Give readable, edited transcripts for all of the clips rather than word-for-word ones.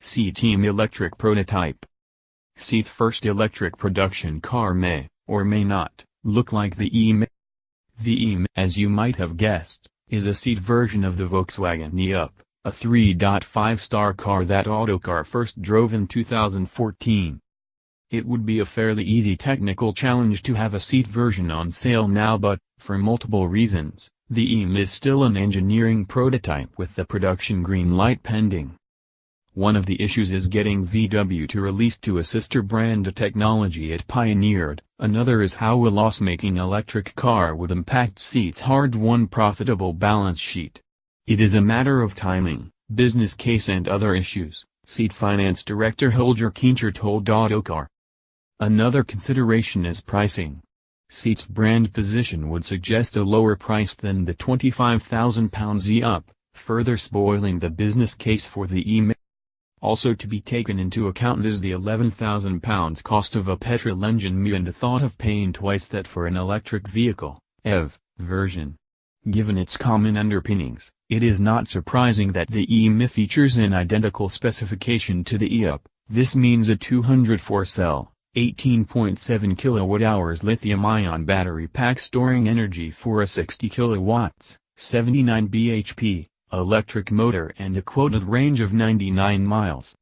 eMii electric prototype. Seat's first electric production car may, or may not, look like the eMii. The eMii, as you might have guessed, is a seat version of the Volkswagen eUp, a 3.5-star car that Autocar first drove in 2014. It would be a fairly easy technical challenge to have a seat version on sale now, but, for multiple reasons, the eMii is still an engineering prototype with the production green light pending. One of the issues is getting VW to release to a sister brand a technology it pioneered. Another is how a loss-making electric car would impact Seat's hard-won profitable balance sheet. It is a matter of timing, business case and other issues, Seat Finance Director Holger Kiencher told Autocar. Another consideration is pricing. Seat's brand position would suggest a lower price than the £25,000 eUp, further spoiling the business case for the eMii. Also to be taken into account is the £11,000 cost of a petrol engine eMii and the thought of paying twice that for an electric vehicle, EV, version. Given its common underpinnings, it is not surprising that the eMii features an identical specification to the eUp. This means a 204-cell, 18.7 kWh lithium-ion battery pack storing energy for a 60 kW, 79 bhp. Electric motor and a quoted range of 99 miles.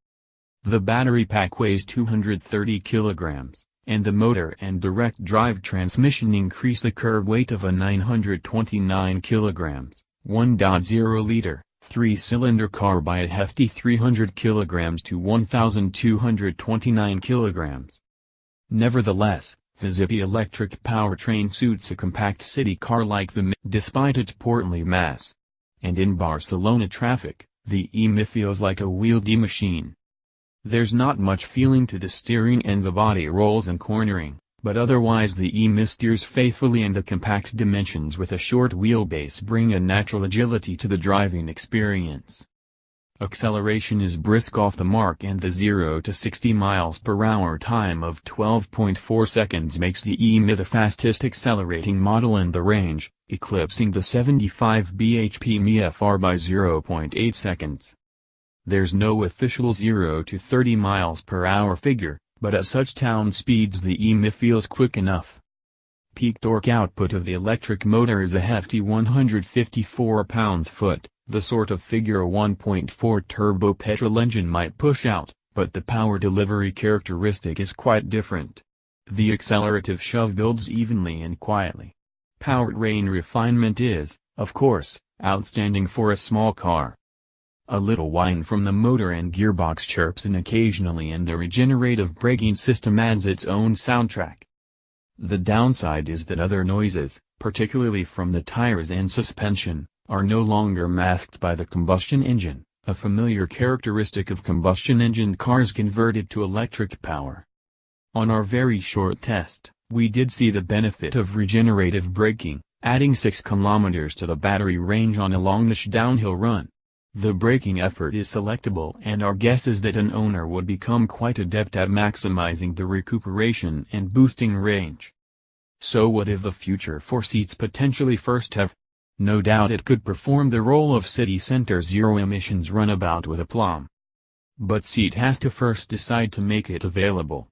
The battery pack weighs 230 kilograms, and the motor and direct drive transmission increase the curb weight of a 929 kilograms, 1.0-liter, 3-cylinder car by a hefty 300 kilograms to 1,229 kilograms. Nevertheless, the zippy electric powertrain suits a compact city car like the eMii, despite its portly mass. And in Barcelona traffic, the eMii feels like a wheeled machine. There's not much feeling to the steering and the body rolls and cornering, but otherwise the eMii steers faithfully and the compact dimensions with a short wheelbase bring a natural agility to the driving experience. Acceleration is brisk off the mark and the 0 to 60 miles per hour time of 12.4 seconds makes the eMii the fastest accelerating model in the range, eclipsing the 75 bhp eMii FR by 0.8 seconds. There's no official 0 to 30 miles per hour figure, but at such town speeds the eMii feels quick enough. Peak torque output of the electric motor is a hefty 154 pounds-foot. The sort of figure a 1.4 turbo petrol engine might push out, but the power delivery characteristic is quite different. The accelerative shove builds evenly and quietly. Powertrain refinement is, of course, outstanding for a small car. A little whine from the motor and gearbox chirps in occasionally and the regenerative braking system adds its own soundtrack. The downside is that other noises, particularly from the tires and suspension, are no longer masked by the combustion engine, a familiar characteristic of combustion-engined cars converted to electric power. On our very short test, we did see the benefit of regenerative braking, adding 6 kilometers to the battery range on a longish downhill run. The braking effort is selectable and our guess is that an owner would become quite adept at maximizing the recuperation and boosting range. So what if the future for Seat's potentially first EV? No doubt it could perform the role of city center zero-emissions runabout with aplomb. But Seat has to first decide to make it available.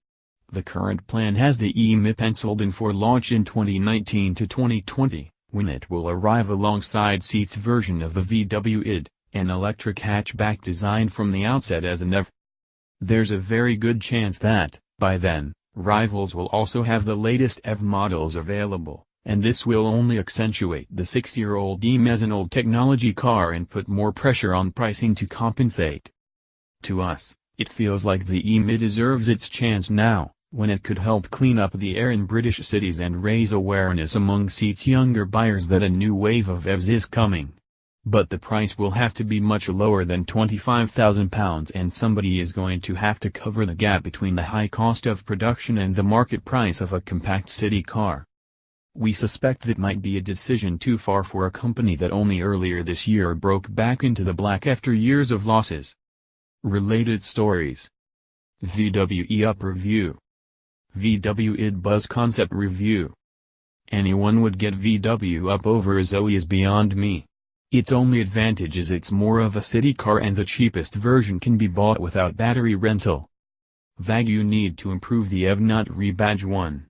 The current plan has the eMii penciled in for launch in 2019 to 2020, when it will arrive alongside Seat's version of the VW ID, an electric hatchback designed from the outset as an EV. There's a very good chance that, by then, rivals will also have the latest EV models available. And this will only accentuate the 6-year-old eMii as an old technology car and put more pressure on pricing to compensate. To us, it feels like the eMii deserves its chance now, when it could help clean up the air in British cities and raise awareness among Seat's younger buyers that a new wave of EVs is coming. But the price will have to be much lower than £25,000 and somebody is going to have to cover the gap between the high cost of production and the market price of a compact city car. We suspect that might be a decision too far for a company that only earlier this year broke back into the black after years of losses. Related stories. VW eUp review. VW ID Buzz concept review. Anyone would get VW up over a Zoe is beyond me. Its only advantage is it's more of a city car and the cheapest version can be bought without battery rental. VAG, you need to improve the ev not rebadge 1.